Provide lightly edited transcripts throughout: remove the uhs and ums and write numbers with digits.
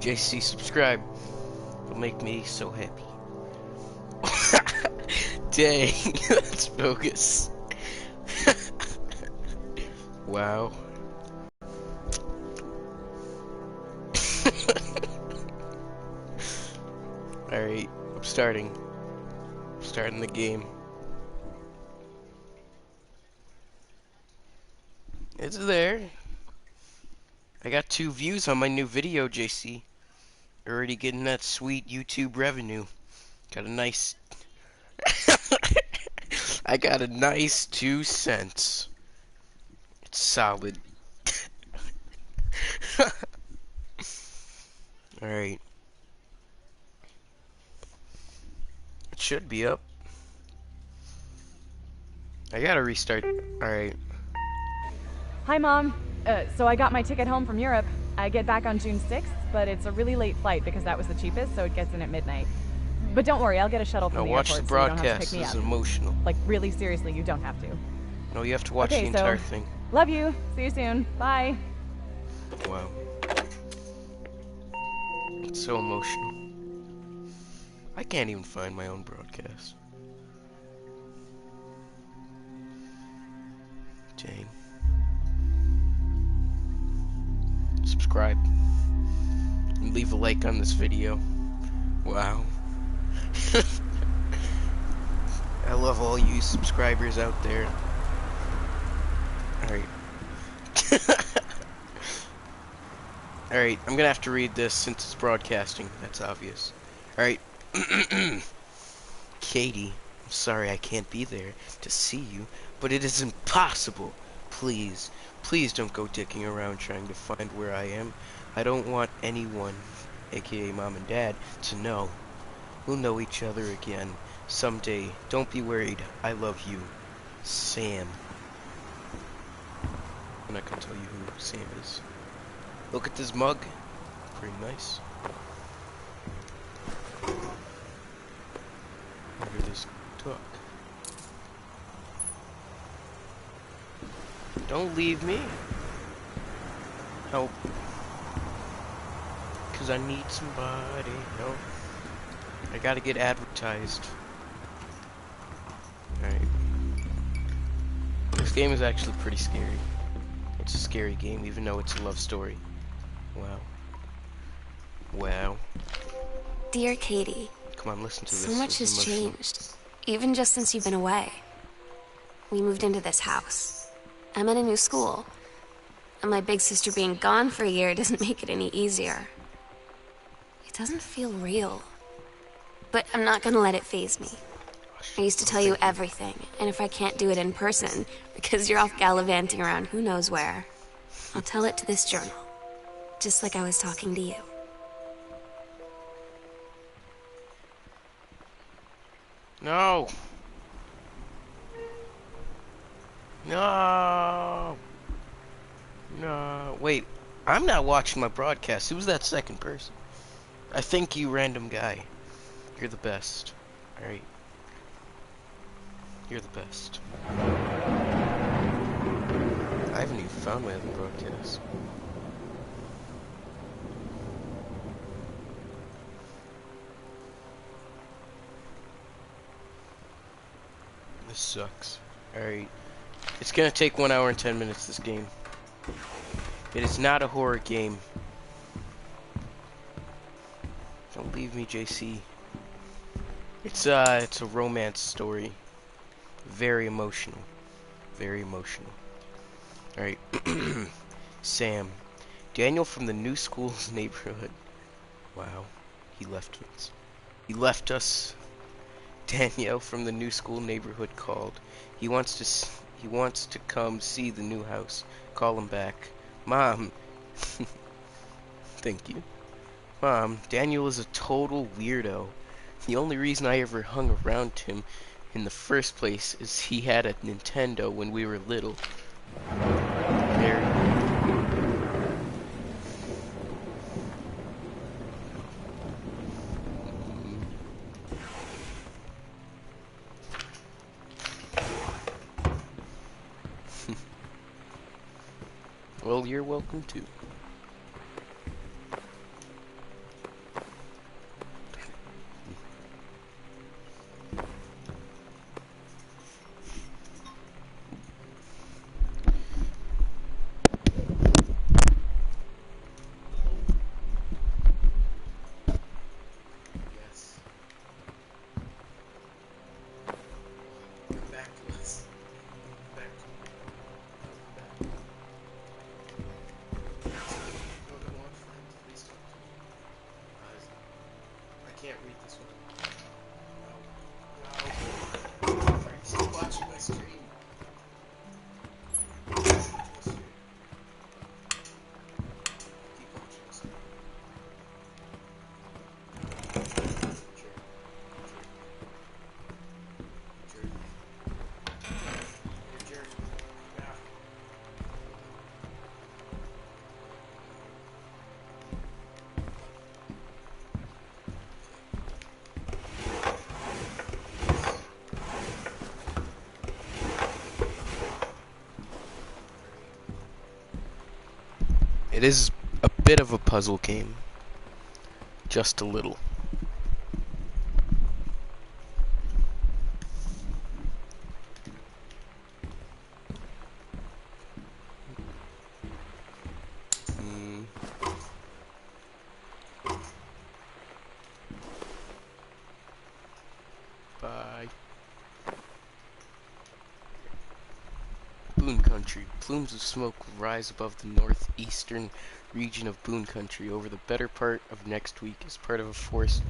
JC, subscribe. It'll make me so happy. Dang, let's focus. Wow. Alright, I'm starting. Starting the game. It's there. I got 2 views on my new video, JC. Already getting that sweet YouTube revenue. Got a nice... I got a nice 2 cents. It's solid. Alright. It should be up. I gotta restart. Alright. Hi, Mom. So I got my ticket home from Europe. I get back on June 6th, but it's a really late flight because that was the cheapest, so it gets in at midnight. But don't worry, I'll get a shuttle from the watch airport the so you don't have to broadcast. pick me This up. is emotional. Like, really seriously, you don't have to. No, you have to watch the entire thing. Love you. See you soon. Bye. Wow. It's so emotional. I can't even find my own broadcast. Dang. Subscribe. And leave a like on this video. Wow. I love all you subscribers out there. Alright. Alright, I'm gonna have to read this since it's broadcasting. That's obvious. Alright. Katie, I'm sorry I can't be there to see you, but it is impossible. Please, please don't go dicking around trying to find where I am. I don't want anyone, aka Mom and Dad, to know. We'll know each other again someday. Don't be worried. I love you. Sam. I'm not gonna tell you who Sam is. Look at this mug. Pretty nice. Look at this duck. Don't leave me. Help. Cause I need somebody. Help. I gotta get advertised. Alright. This game is actually pretty scary. It's a scary game, even though it's a love story. Wow. Wow. Dear Katie, come on, listen to this. So much has changed, even just since you've been away. We moved into this house. I'm at a new school, and my big sister being gone for a year doesn't make it any easier. It doesn't feel real, but I'm not gonna let it faze me. I used to tell you everything, and if I can't do it in person, because you're off gallivanting around who knows where, I'll tell it to this journal, just like I was talking to you. No! No! No! Wait, I'm not watching my broadcast. Who's that second person? I think you, random guy. You're the best. Alright. You're the best. I haven't even found my other broadcast. This sucks. Alright. It's gonna take 1 hour and 10 minutes, this game. It is not a horror game. Don't leave me, JC. It's a romance story. Very emotional. Very emotional. Alright. Sam. Daniel from the new school's neighborhood. Wow. He left us. He left us. Danielle from the new school neighborhood called. He wants to come see the new house. Call him back. Mom. Thank you. Mom, Daniel is a total weirdo. The only reason I ever hung around him in the first place is he had a Nintendo when we were little. Very well, you're welcome too. can't read this one. No. No. I'm still watching my stream. Keep watching this. It is a bit of a puzzle game. Just a little. Bye. Boone Country. Plumes of smoke will rise above the northeastern region of Boone Country over the better part of next week as part of a Forestry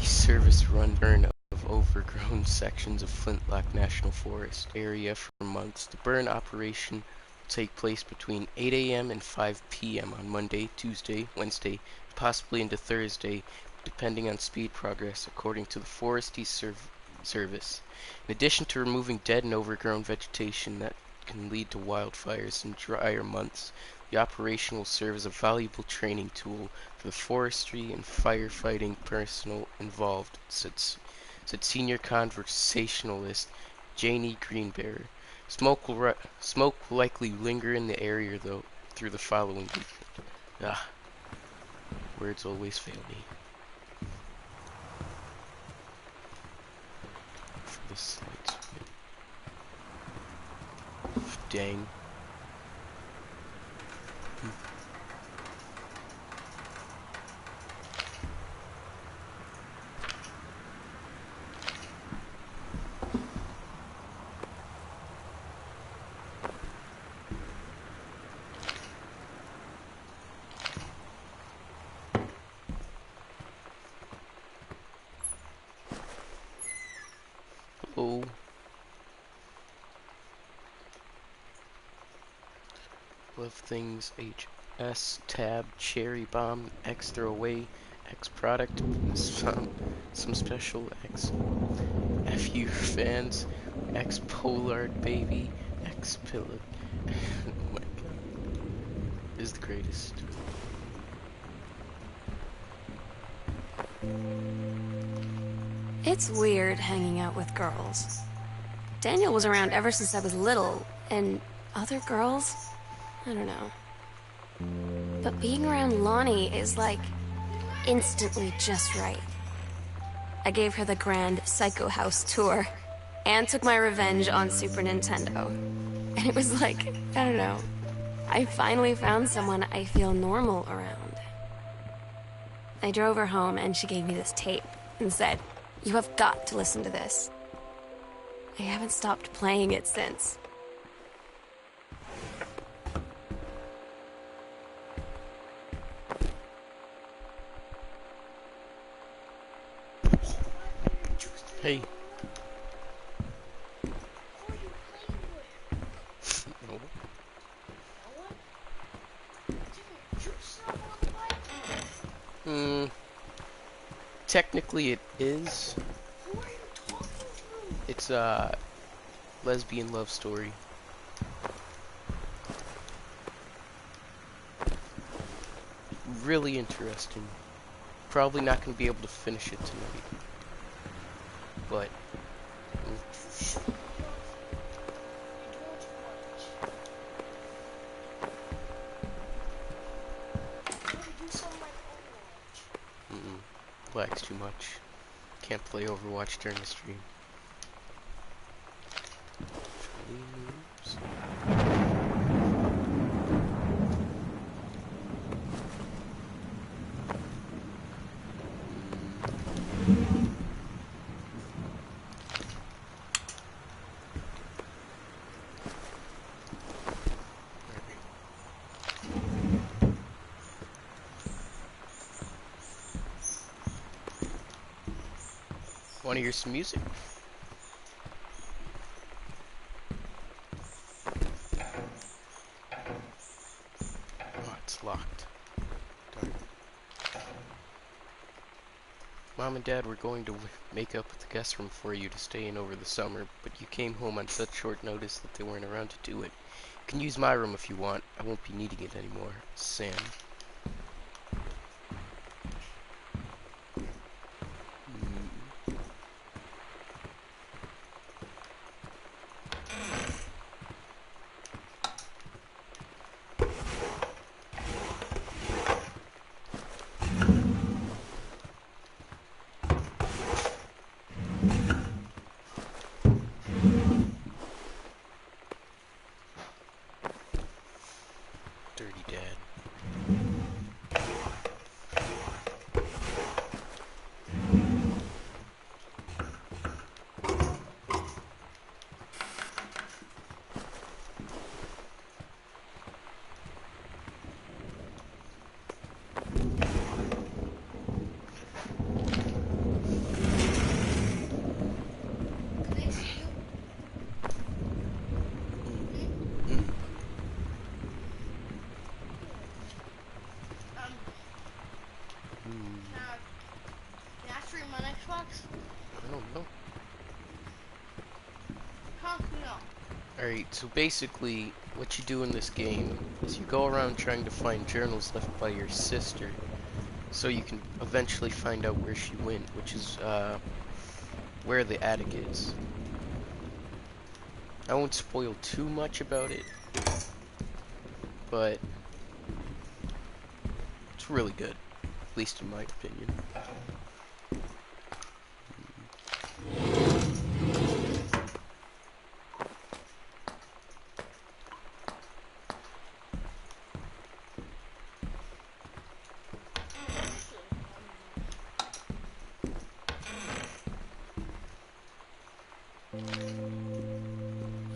Service run burn of overgrown sections of Flintlock National Forest area for months. The burn operation will take place between 8 a.m. and 5 p.m. on Monday, Tuesday, Wednesday, possibly into Thursday, depending on speed progress, according to the Forestry Service. In addition to removing dead and overgrown vegetation that can lead to wildfires in drier months, the operation will serve as a valuable training tool for the forestry and firefighting personnel involved, said senior conversationalist Janie Greenberry. Smoke will likely linger in the area, though, through the following weekend. Words always fail me. For this light. Dang. Oh. Love things HS tab cherry bomb X throwaway X product some special X FU fans X Polard baby X pillow. Oh my god, is the greatest. It's weird hanging out with girls. Daniel was around ever since I was little, and other girls? I don't know. But being around Lonnie is like instantly just right. I gave her the grand Psycho House tour and took my revenge on Super Nintendo. And it was like, I don't know, I finally found someone I feel normal around. I drove her home and she gave me this tape and said, "You have got to listen to this." I haven't stopped playing it since. Hey. Technically it is. It's a lesbian love story. Really interesting. Probably not going to be able to finish it tonight. But lags too much. Can't play Overwatch during the stream. Want to hear some music? Oh, it's locked. Darn. Mom and Dad were going to make up the guest room for you to stay in over the summer, but you came home on such short notice that they weren't around to do it. You can use my room if you want. I won't be needing it anymore. Sam. Dirty Dad. Can I stream on Xbox? I don't know. Huh? No. Alright, so basically, what you do in this game is you go around trying to find journals left by your sister, so you can eventually find out where she went, which is, where the attic is. I won't spoil too much about it, but it's really good, at least in my opinion.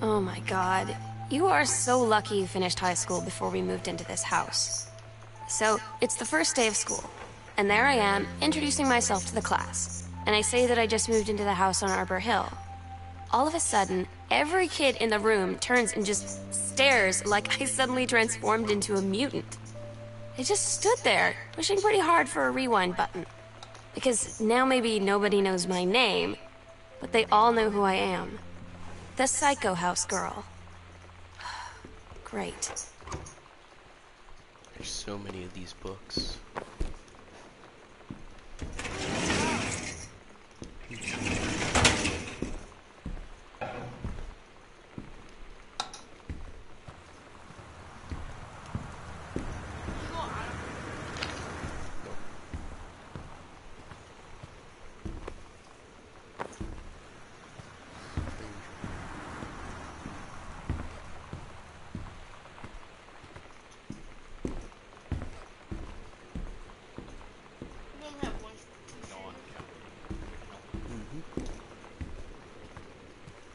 Oh my god. You are so lucky you finished high school before we moved into this house. So, it's the first day of school, and there I am, introducing myself to the class. And I say that I just moved into the house on Arbor Hill. All of a sudden, every kid in the room turns and just stares like I suddenly transformed into a mutant. I just stood there, pushing pretty hard for a rewind button. Because now maybe nobody knows my name, but they all know who I am. The Psycho House girl. Great. There's so many of these books.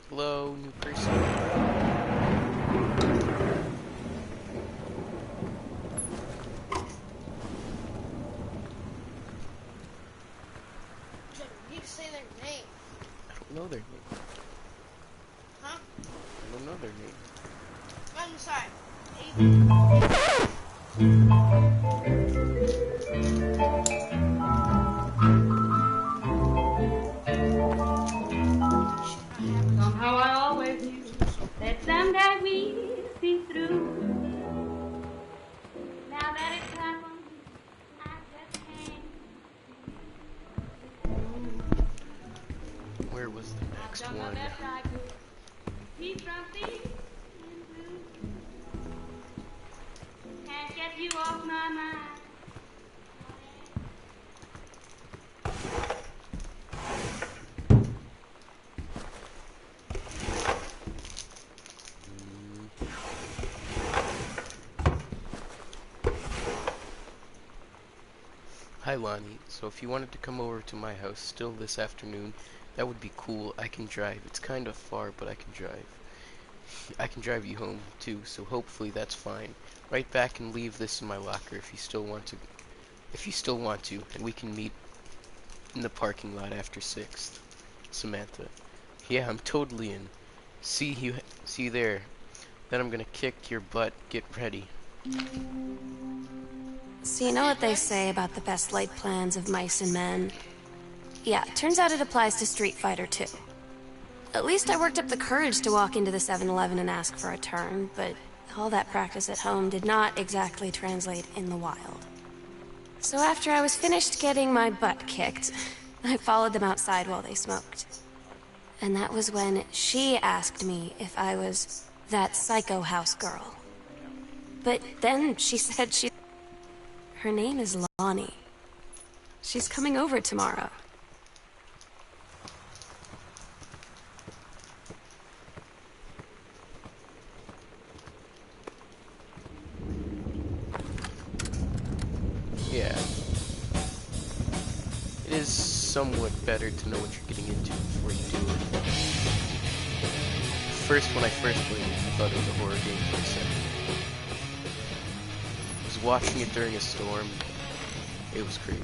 Hello, new person. You need to say their name. I don't know their name. Huh? I don't know their name. I'm sorry. Somehow I always knew that someday we'd see through. Now that it's happened, I just can't. Where was the next Done the one? best I could. Keep from thinking blue. Can't get you off my mind. Hi Lonnie, so if you wanted to come over to my house still this afternoon, that would be cool. I can drive. It's kind of far, but I can drive. I can drive you home too, so hopefully that's fine. Write back and leave this in my locker if you still want to. If you still want to, and we can meet in the parking lot after 6th. Samantha. Yeah, I'm totally in. See you there. Then I'm gonna kick your butt. Get ready. So you know what they say about the best laid plans of mice and men? Yeah, turns out it applies to Street Fighter too. At least I worked up the courage to walk into the 7-Eleven and ask for a turn, but all that practice at home did not exactly translate in the wild. So after I was finished getting my butt kicked, I followed them outside while they smoked. And that was when she asked me if I was that psycho house girl. But then she said her name is Lonnie. She's coming over tomorrow. Yeah. It is somewhat better to know what you're getting into before you do it. First, when I first played it, I thought it was a horror game for a second. I was watching it during a storm. It was crazy.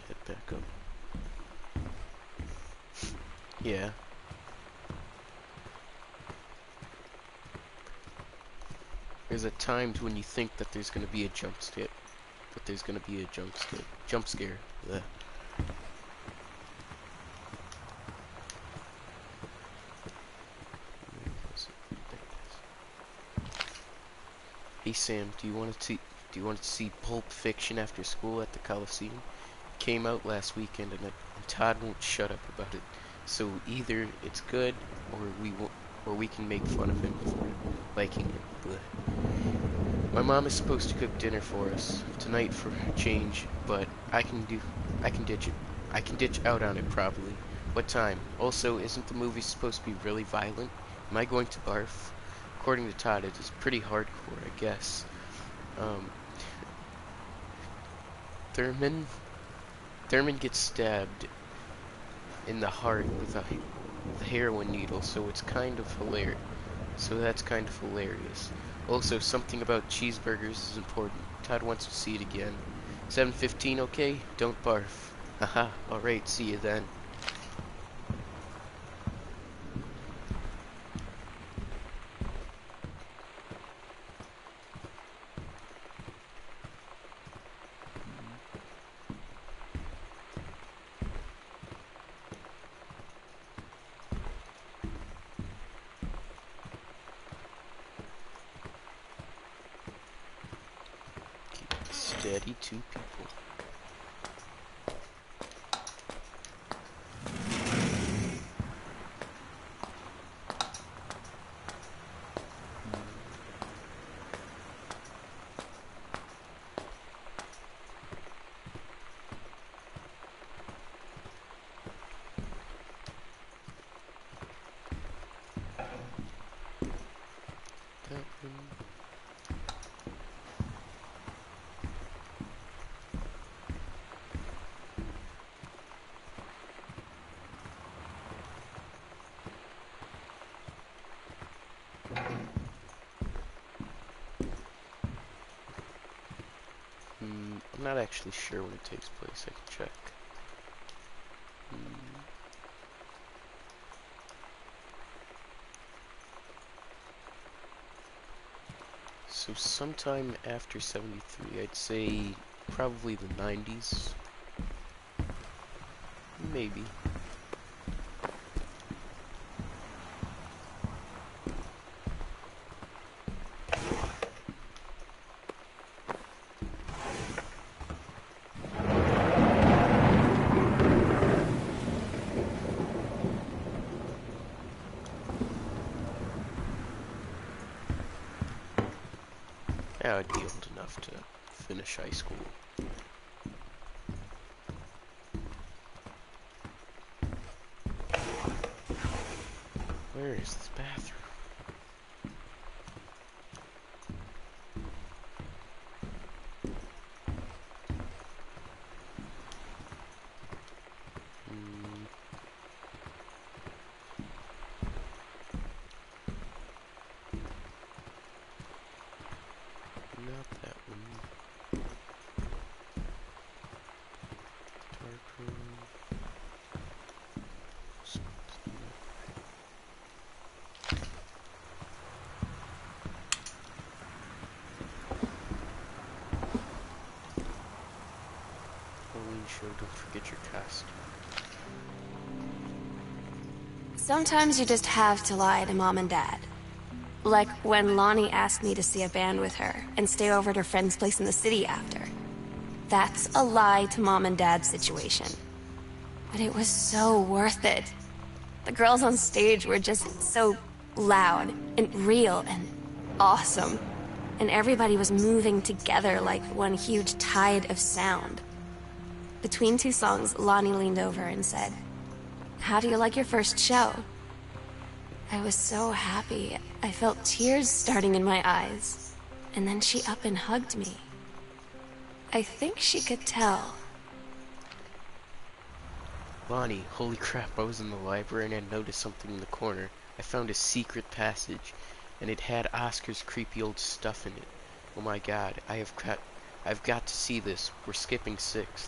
Head back up. Yeah. There's at times when you think that there's gonna be a jump scare. Jump scare. Ugh. Hey Sam, do you want to see Pulp Fiction after school at the Coliseum? It came out last weekend and Todd won't shut up about it. So either it's good or we can make fun of him for liking it. Blech. My mom is supposed to cook dinner for us tonight for a change, but I can ditch it. I can ditch out on it probably. What time? Also, isn't the movie supposed to be really violent? Am I going to barf? According to Todd, it is pretty hardcore, I guess. Thurman gets stabbed in the heart with a heroin needle, so it's kind of hilarious. So that's kind of hilarious. Also, something about cheeseburgers is important. Todd wants to see it again. 7:15, okay? Don't barf. Haha, alright, see you then. Steady, 2 people. That one. I'm not actually sure when it takes place. I can check. So sometime after 73, I'd say probably the 90s. Maybe. Yeah, I'd be old enough to finish high school. Where is this bathroom? Not that one. Dark room. Halloween show, don't forget your costume. Sometimes you just have to lie to Mom and Dad. Like when Lonnie asked me to see a band with her and stay over at her friend's place in the city after. That's a lie to Mom and Dad's situation. But it was so worth it. The girls on stage were just so loud and real and awesome. And everybody was moving together like one huge tide of sound. Between two songs, Lonnie leaned over and said, "How do you like your first show?" I was so happy. I felt tears starting in my eyes. And then she up and hugged me. I think she could tell. Lonnie, holy crap, I was in the library and I noticed something in the corner. I found a secret passage, and it had Oscar's creepy old stuff in it. Oh my god, I've got to see this. We're skipping 6th.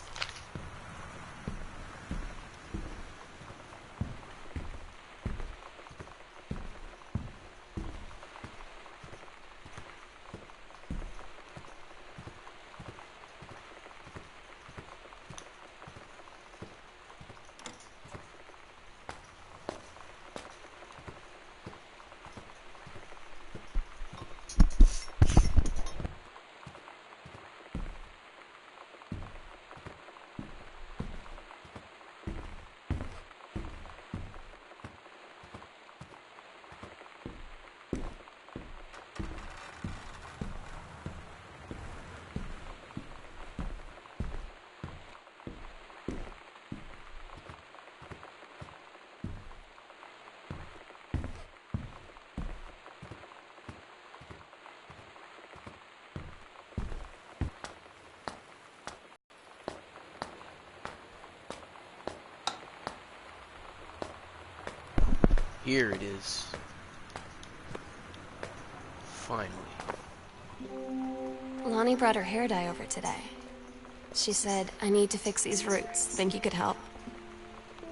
Here it is. Finally. Lonnie brought her hair dye over today. She said, "I need to fix these roots. Think you could help?"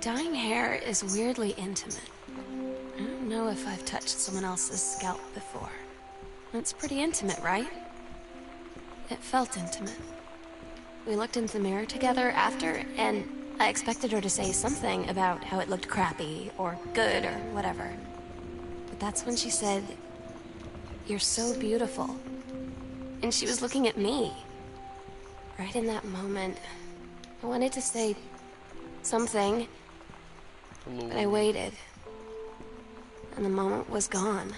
Dyeing hair is weirdly intimate. I don't know if I've touched someone else's scalp before. It's pretty intimate, right? It felt intimate. We looked into the mirror together after, and I expected her to say something about how it looked crappy or good or whatever. But that's when she said, "You're so beautiful." And she was looking at me. Right in that moment, I wanted to say something, Hello. but I waited. And the moment was gone.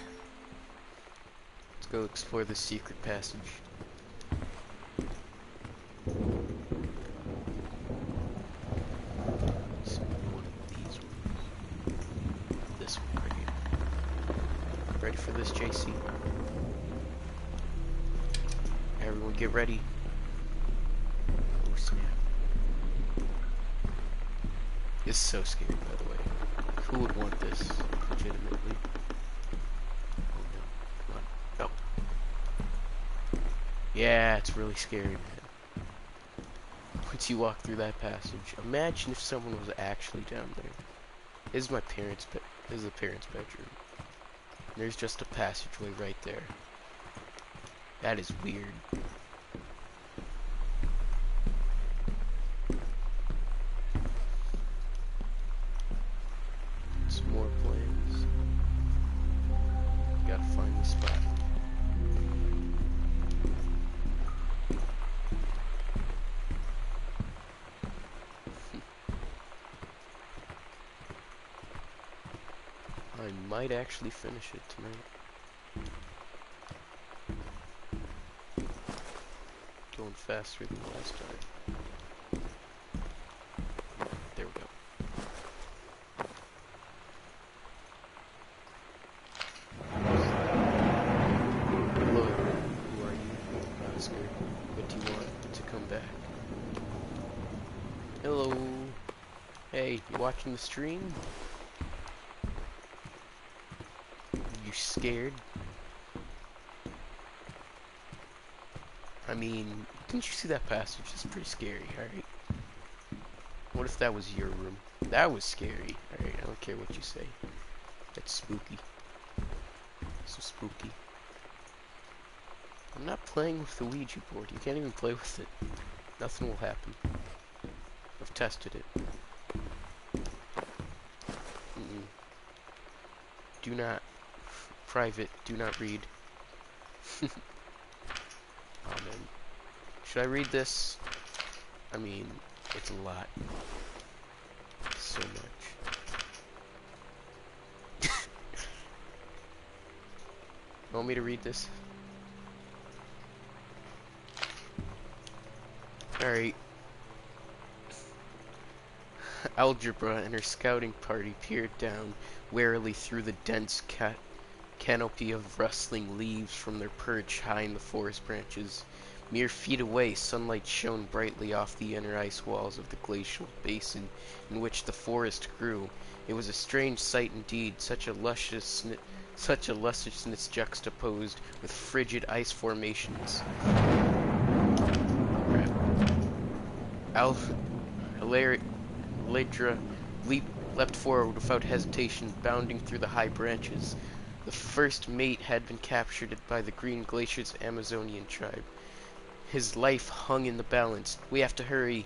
Let's go explore the secret passage. So one of these ones. This one right here. Ready for this, JC? Everyone get ready. Oh snap. It's so scary, by the way. Who would want this, legitimately? Oh no, come on. Oh. Yeah, it's really scary, man. Once you walk through that passage, imagine if someone was actually down there. This is my parents' this is the parents' bedroom. There's just a passageway right there. That is weird. Some more plans. Gotta find the spot. I might actually finish it tonight. Going faster than last time. There we go. Hello, who are you, Oscar? What do you want to come back? Hello. Hey, you watching the stream? You scared? I mean, didn't you see that passage? It's pretty scary, alright? What if that was your room? That was scary. Alright, I don't care what you say. That's spooky. So spooky. I'm not playing with the Ouija board. You can't even play with it. Nothing will happen. I've tested it. Do not. Private. Do not read. Oh man. Should I read this? I mean, it's a lot. So much. You want me to read this? Alright. Algebra and her scouting party peered down warily through the dense canopy of rustling leaves from their perch high in the forest branches. Mere feet away, sunlight shone brightly off the inner ice walls of the glacial basin in which the forest grew. It was a strange sight indeed, such a lusciousness juxtaposed with frigid ice formations. Ledra leapt forward without hesitation, bounding through the high branches. The first mate had been captured by the Green Glacier's Amazonian tribe. His life hung in the balance. We have to hurry.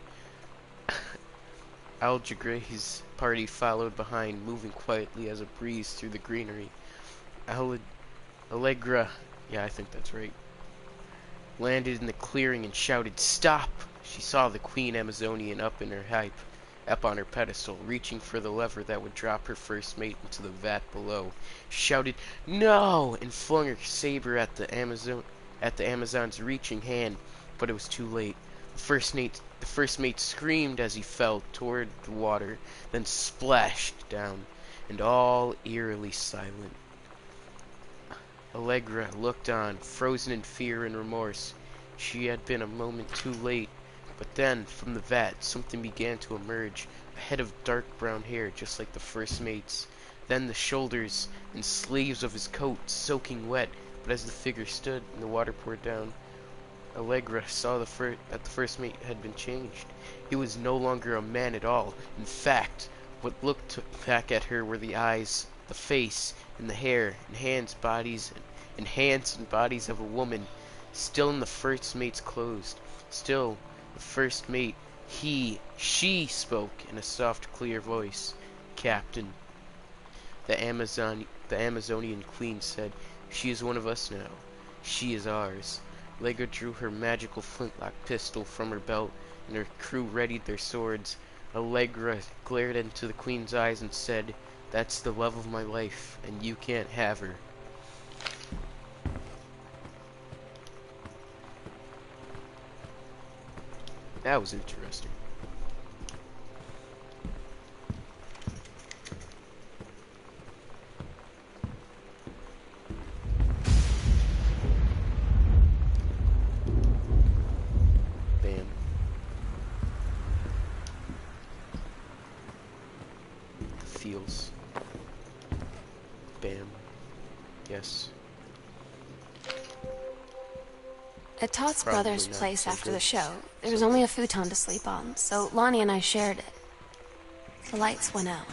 Algegra's party followed behind, moving quietly as a breeze through the greenery. Allegra, yeah, I think that's right, landed in the clearing and shouted, "Stop!" She saw the Queen Amazonian up on her pedestal, reaching for the lever that would drop her first mate into the vat below. She shouted, "No!" and flung her saber at the Amazon's reaching hand, but it was too late. The first mate screamed as he fell toward the water, then splashed down, and all eerily silent. Allegra looked on, frozen in fear and remorse. She had been a moment too late. But then, from the vat, something began to emerge, a head of dark brown hair, just like the first mate's. Then the shoulders and sleeves of his coat, soaking wet, but as the figure stood and the water poured down, Allegra saw that the first mate had been changed. He was no longer a man at all. In fact, what looked back at her were the eyes, the face, and the hair, and hands and bodies of a woman, still in the first mate's clothes. Still, the first mate, she spoke in a soft, clear voice. "Captain," the Amazonian queen said, "she is one of us now. She is ours." Allegra drew her magical flintlock pistol from her belt, and her crew readied their swords. Allegra glared into the queen's eyes and said, "That's the love of my life, and you can't have her." That was interesting. Bam. Feels. Bam. Yes. At Todd's Probably brother's not place so after good. the show, there was only a futon to sleep on, so Lonnie and I shared it. The lights went out.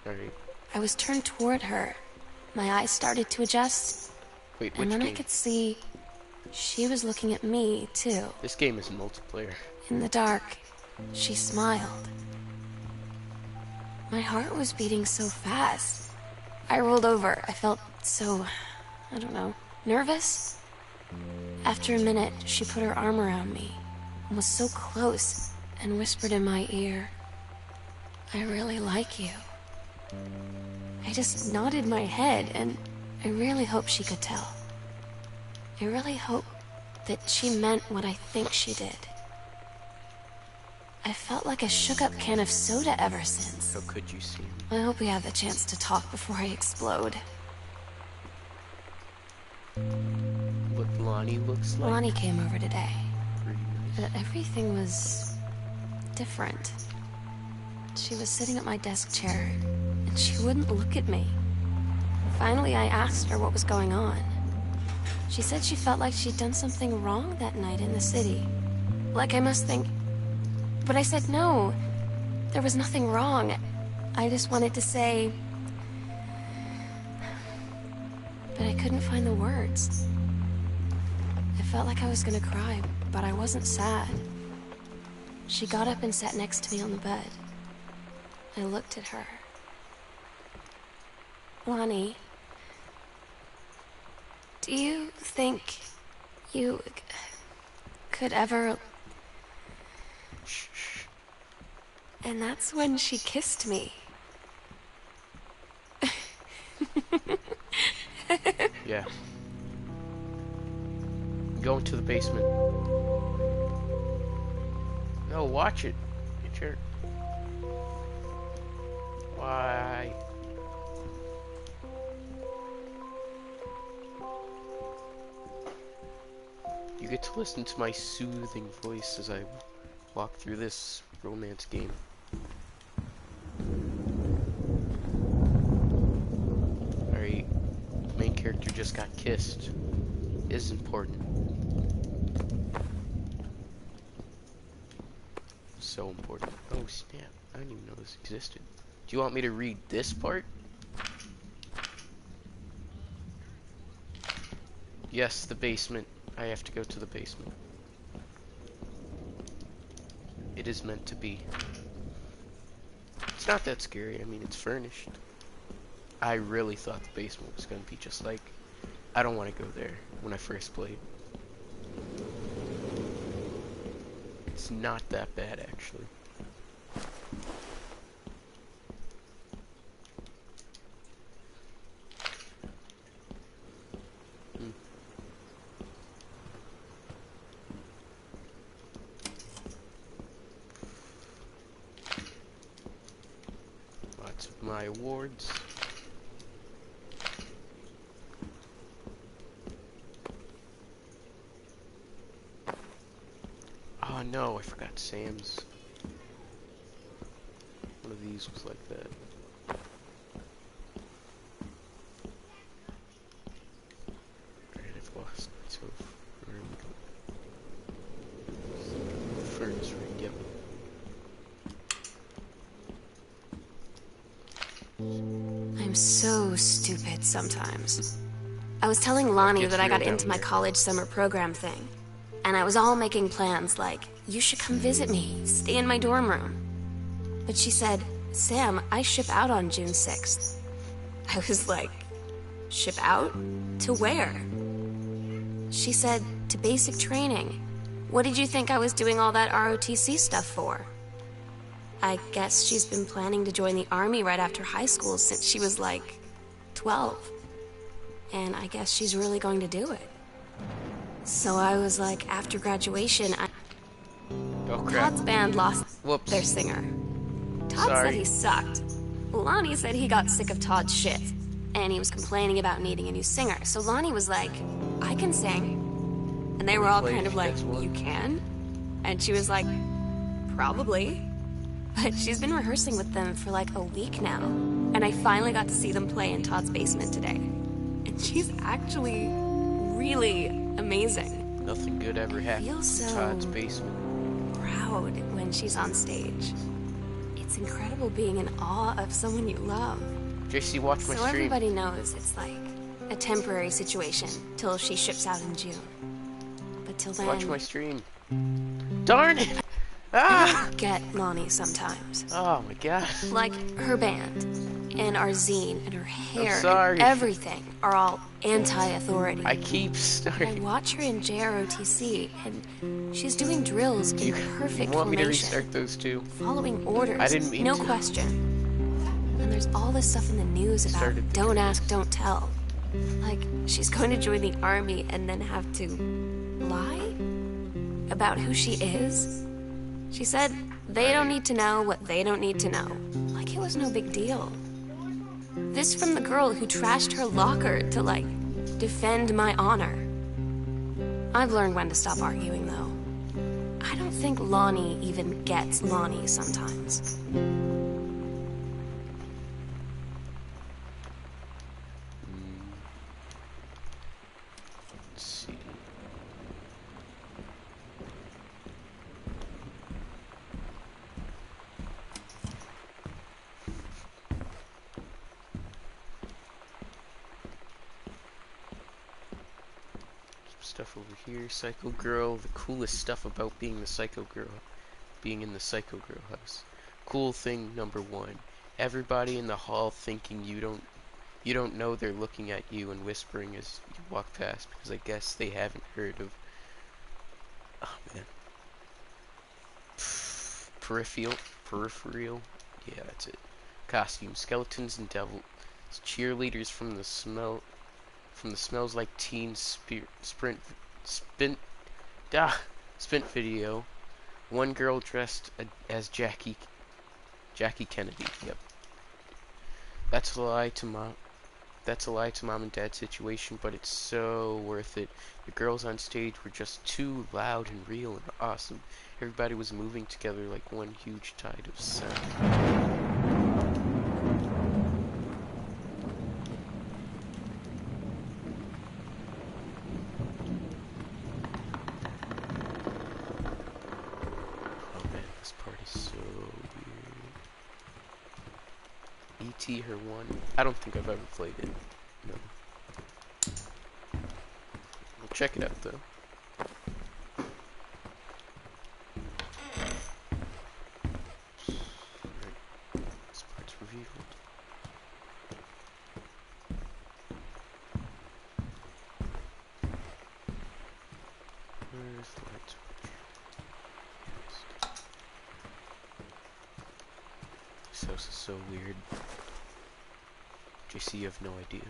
Alright. I was turned toward her. My eyes started to adjust, Wait, and which then I game? could see she was looking at me, too. This game is multiplayer. In the dark, she smiled. My heart was beating so fast. I rolled over. I felt so, I don't know, nervous. After a minute, she put her arm around me and was so close and whispered in my ear, "I really like you." I just nodded my head, and I really hope she could tell. I really hope that she meant what I think she did. I felt like a shook-up can of soda ever since. How could you see me? I hope we have the chance to talk before I explode. What Lonnie looks like? Lonnie came over today. Pretty nice. Everything was different. She was sitting at my desk chair, and she wouldn't look at me. Finally, I asked her what was going on. She said she felt like she'd done something wrong that night in the city. Like I must think... But I said no. There was nothing wrong. I just wanted to say... But I couldn't find the words. I felt like I was gonna cry, but I wasn't sad. She got up and sat next to me on the bed. I looked at her. Lonnie, do you think you could ever... Shh. And that's when she kissed me. Yeah. Go into the basement. No, watch it. You jerk. Why? You get to listen to my soothing voice as I walk through this romance game. Alright, main character just got kissed. Is important. So important. Oh snap, I didn't even know this existed. Do you want me to read this part? Yes, the basement. I have to go to the basement. It is meant to be. It's not that scary. I mean, it's furnished. I really thought the basement was going to be just like... I don't want to go there when I first played. It's not that bad, actually. Lots of my awards. Oh no, I forgot Sam's. One of these was like that. Alright, I've lost myself. Where am I going? Furnace ring, yep. I'm so stupid sometimes. I was telling Lonnie that I got into my college summer program thing. And I was all making plans like, you should come visit me, stay in my dorm room. But she said, Sam, I ship out on June 6th. I was like, ship out? To where? She said, to basic training. What did you think I was doing all that ROTC stuff for? I guess she's been planning to join the army right after high school since she was like 12. And I guess she's really going to do it. So I was like, after graduation, Oh crap. Todd's band lost Whoops. their singer. Todd Sorry. said he sucked. Lonnie said he got sick of Todd's shit, and he was complaining about needing a new singer. So Lonnie was like, I can sing. And they were all Play kind if of like, that's one. you can? And she was like, probably. But she's been rehearsing with them for like a week now. And I finally got to see them play in Todd's basement today. And she's actually really amazing. Nothing good ever happened feel in so- Todd's basement. Proud when she's on stage. It's incredible being in awe of someone you love. JC, watch my So stream. everybody knows it's like a temporary situation till she ships out in June. Till Watch then, my stream. Darn it! Ah! I get Lonnie sometimes. Oh my god. Like her band, and our zine, and her I'm hair, sorry. and everything are all anti-authority. I keep I starting. watch her in JROTC, and she's doing drills in You perfect want me to formation, restart those two? following orders, I didn't mean no to. question. And there's all this stuff in the news about Started the don't drills. ask, don't tell. Like, she's going to join the army and then have to lie about who she is. She said they don't need to know what they don't need to know. Like it was no big deal. This from the girl who trashed her locker to, like, defend my honor. I've learned when to stop arguing, though. I don't think Lonnie even gets Lonnie sometimes. Let's see. Stuff over here. Psycho Girl. The coolest stuff about being the Psycho Girl. Being in the Psycho Girl house. Cool thing number 1. Everybody in the hall thinking you don't know they're looking at you and whispering as you walk past, because I guess they haven't heard of... Oh man. Peripheral? Yeah, that's it. Costumes. Skeletons and devils. Cheerleaders from the Smells Like Teen Sprint video. One girl dressed as Jackie Kennedy. Yep. That's a lie to mom and dad situation, but it's so worth it. The girls on stage were just too loud and real and awesome. Everybody was moving together like one huge tide of sound. Her one. I don't think I've ever played it. No. We'll check it out though. Right. This part's revealed. Where's the light switch? This house is so weird. JC, you have no idea.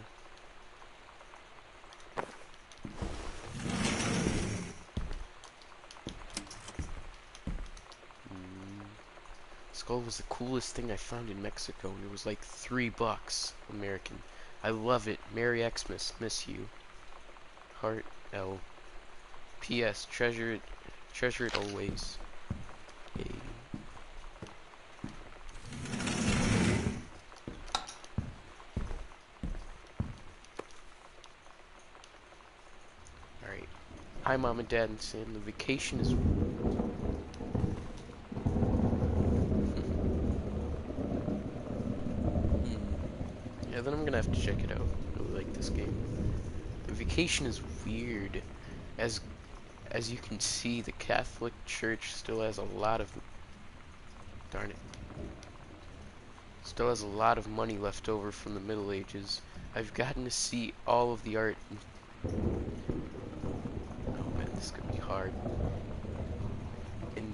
Skull was the coolest thing I found in Mexico, and it was like $3 American. I love it. Merry Xmas, miss you. Heart L. P.S. Treasure it always. Yay. Hi, Mom and Dad and Sam. The vacation is... Yeah, then I'm gonna have to check it out. I really like this game. The vacation is weird. As you can see, the Catholic Church still has a lot of... Darn it. Still has a lot of money left over from the Middle Ages. I've gotten to see all of the art... This is gonna be hard. And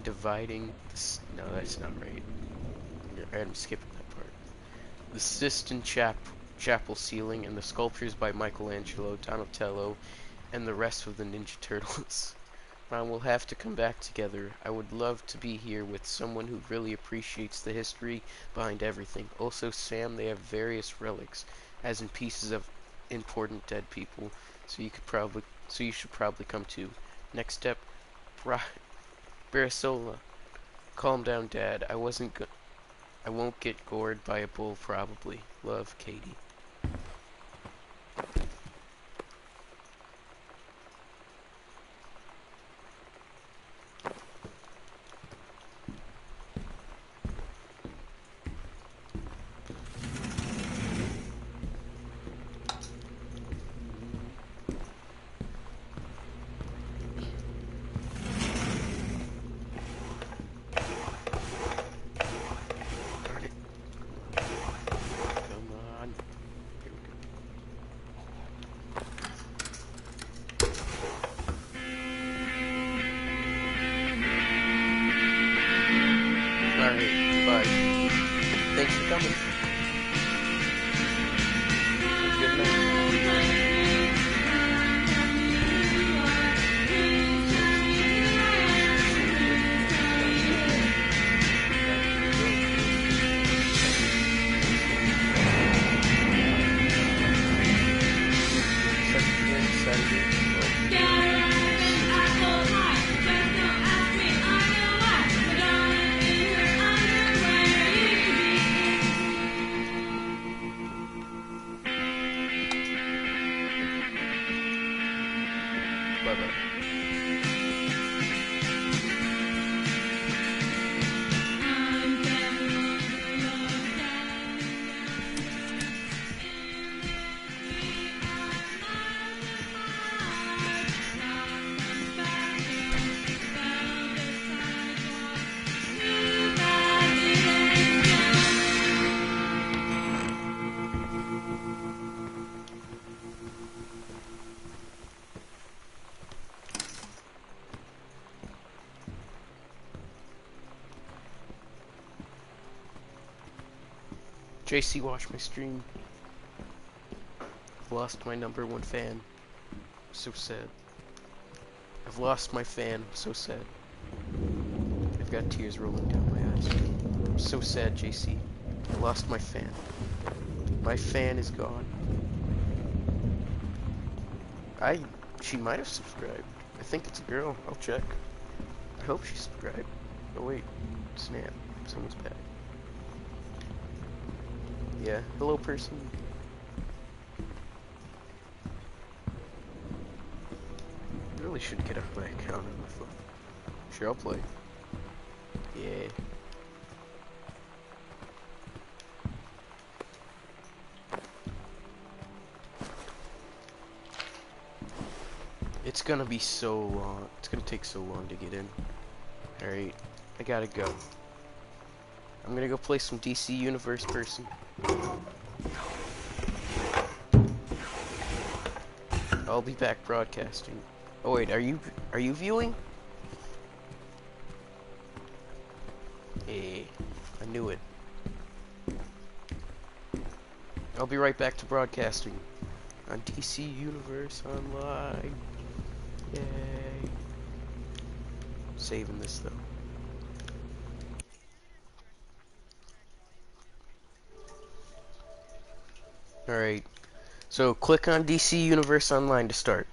dividing this. No, that's not right. Alright, I'm skipping that part. The Sistine Chapel ceiling and the sculptures by Michelangelo, Donatello, and the rest of the Ninja Turtles. Mom, we'll have to come back together. I would love to be here with someone who really appreciates the history behind everything. Also, Sam, they have various relics, as in pieces of important dead people, so you should probably come too. Next step, Barasola. Calm down, Dad. I won't get gored by a bull, probably. Love, Katie. Alright, bye. Thanks for coming. Have a good night. Bye-bye. JC, watch my stream. I've lost my #1 fan. So sad. I've lost my fan. So sad. I've got tears rolling down my eyes. I'm so sad, JC. I lost my fan. My fan is gone. She might have subscribed. I think it's a girl. I'll check. I hope she subscribed. Oh wait. Snap. Someone's back. Yeah, hello person. I really should get up my account on my phone. Sure, I'll play. Yeah. It's gonna be so long. It's gonna take so long to get in. Alright, I gotta go. I'm gonna go play some DC Universe person. I'll be back broadcasting. Oh wait, are you viewing? Hey, I knew it. I'll be right back to broadcasting on DC Universe Online. Yay. Saving this though. Alright, so click on DC Universe Online to start.